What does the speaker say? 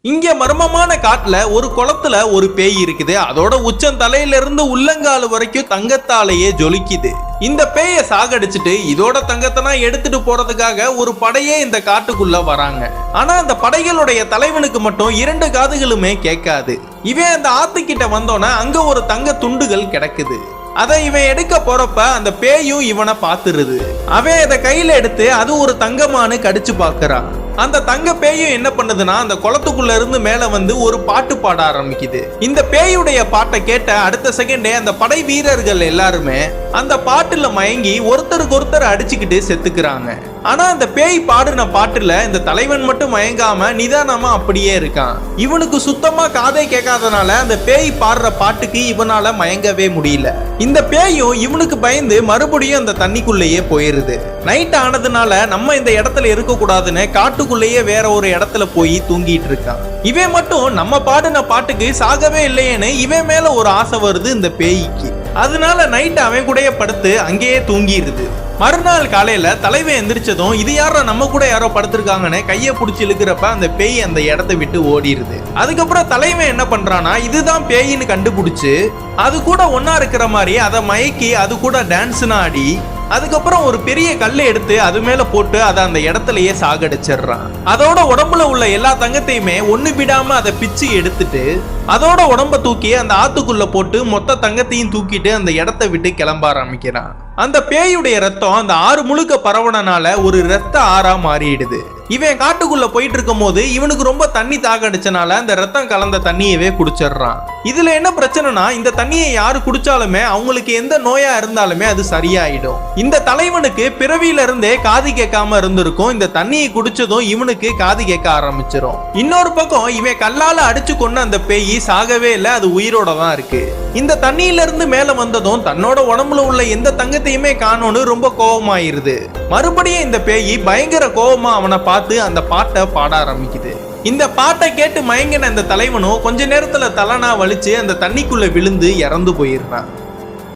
இங்க மர்மமான காட்டுல ஒரு குளத்துல ஒரு பேய் இருக்குது. அதோட உச்சம் தலையில இருந்து உள்ளங்கால் வரைக்கும் தங்கத்தாலேயே ஜொலிக்குது. இந்த பேயை சாகடிச்சிட்டு இதோட தங்கத்தை எடுத்துட்டு போறதுக்காக ஒரு படையே இந்த காட்டுக்குள்ள வராங்க. ஆனா அந்த படைகளுடைய தலைவனுக்கு மட்டும் 2 காதுகளுமே கேட்காது. இவன் அந்த ஆத்துக்கிட்ட வந்தோன்னா அங்க ஒரு தங்க துண்டுகள் கிடக்குது. அதை இவன் எடுக்க போறப்ப அந்த பேயும் இவனை பாத்துருது. அவன் அதை கையில எடுத்து அது ஒரு தங்கமானு கடிச்சு பாக்குறான். அந்த தங்க பேயும் என்ன பண்ணுதுன்னா அந்த குளத்துக்குள்ள இருந்து மேல வந்து ஒரு பாட்டு பாட ஆரம்பிக்குது. இந்த பேயுடைய பாட்டை கேட்ட அடுத்த செகண்டே அந்த படை வீரர்கள் எல்லாருமே அந்த பாட்டுல மயங்கி ஒருத்தருக்கு ஒருத்தர் அடிச்சுக்கிட்டு செத்துக்கிறாங்க. ஆனா அந்த பேய் பாடுன பாட்டுல இந்த தலைவன் மட்டும் மயங்காம நிதானமா அப்படியே இருக்கான். இவனுக்கு சுத்தமா காதை கேட்காதனால அந்த பேய் பாடுற பாட்டுக்கு இவனால மயங்கவே முடியல. இந்த பேயும் இவனுக்கு பயந்து மறுபடியும் அந்த தண்ணிக்குள்ளேயே போயிருது. நைட் ஆனதுனால நம்ம இந்த இடத்துல இருக்க கூடாதுன்னு காட்டுக்குள்ளேயே வேற ஒரு இடத்துல போய் தூங்கிட்டு இருக்கான். இவன் மட்டும் நம்ம பாடின பாட்டுக்கு சாகவே இல்லையேன்னு இவன் மேல ஒரு ஆசை வருது இந்த பேய்க்கு. அதனால நைட் அவன் கூடயே படுத்து அங்கேயே தூங்கிடுது. மறுநாள் காலையில தலைவன் எந்திரிச்சதும் இது யாரோ நம்ம கூட யாரோ படுத்திருக்காங்கன்னு கையை பிடிச்சி இழுக்கிறப்ப அந்த பேய் அந்த இடத்தை விட்டு ஓடிடுது. அதுக்கப்புறம் தலைவன் என்ன பண்றானா இதுதான் பேயின்னு கண்டுபிடிச்சு அது கூட ஒன்னா இருக்கிற மாதிரி அதை மயக்கி அது கூட டான்ஸ்னா ஆடி அதுக்கப்புறம் ஒரு பெரிய கல்லை எடுத்து அது மேல போட்டு அதை அந்த இடத்துலயே சாகடிச்சிடுறான். அதோட உடம்புல உள்ள எல்லா தங்கத்தையுமே ஒண்ணு விடாம அதை பிச்சு எடுத்துட்டு அதோட உடம்ப தூக்கி அந்த ஆத்துக்குள்ள போட்டு மொத்த தங்கத்தையும் தூக்கிட்டு அந்த இடத்தை விட்டு கிளம்ப ஆரம்பிக்கிறான். அந்த பேயுடைய ரத்தம் அந்த ஆறு முழுக்க பரவனால ஒரு ரத்த ஆறா மாறிடுது. இவன் காட்டுக்குள்ள போயிட்டு இருக்கும் போது இவனுக்கு ரொம்ப தண்ணி தாக அடிச்சனால அந்த ரத்தம் கலந்த தண்ணியவே குடிச்சிடுறான். இதுல என்ன பிரச்சனைனா இந்த தண்ணியை யாரு குடிச்சாலுமே அவங்களுக்கு எந்த நோயா இருந்தாலுமே அது சரியாயிடும். இந்த தலைவனுக்கு பிறவியில இருந்தே காது கேட்காம இருந்திருக்கும். இந்த தண்ணியை குடிச்சதும் இவனுக்கு காது கேட்க ஆரம்பிச்சிடும். இன்னொரு பக்கம் இவன் கல்லால அடிச்சு கொண்டு அந்த பேய் சாகவே இல்லை, அது உயிரோட தான் இருக்கு. இந்த தண்ணியில இருந்து மேல வந்ததும் தன்னோட உடம்புல உள்ள எந்த தங்கத்தையுமே காணோன்னு ரொம்ப கோபமாயிருது. மறுபடியும் இந்த பேய் பயங்கர கோபமா அவனை பார்த்து அந்த பாட்டை பாட ஆரம்பிக்குது. இந்த பாட்டை கேட்டு மயங்கின அந்த தலைவனும் கொஞ்ச நேரத்துல தலனா வலிச்சு அந்த தண்ணிக்குள்ள விழுந்து இறந்து போயிடுறான்.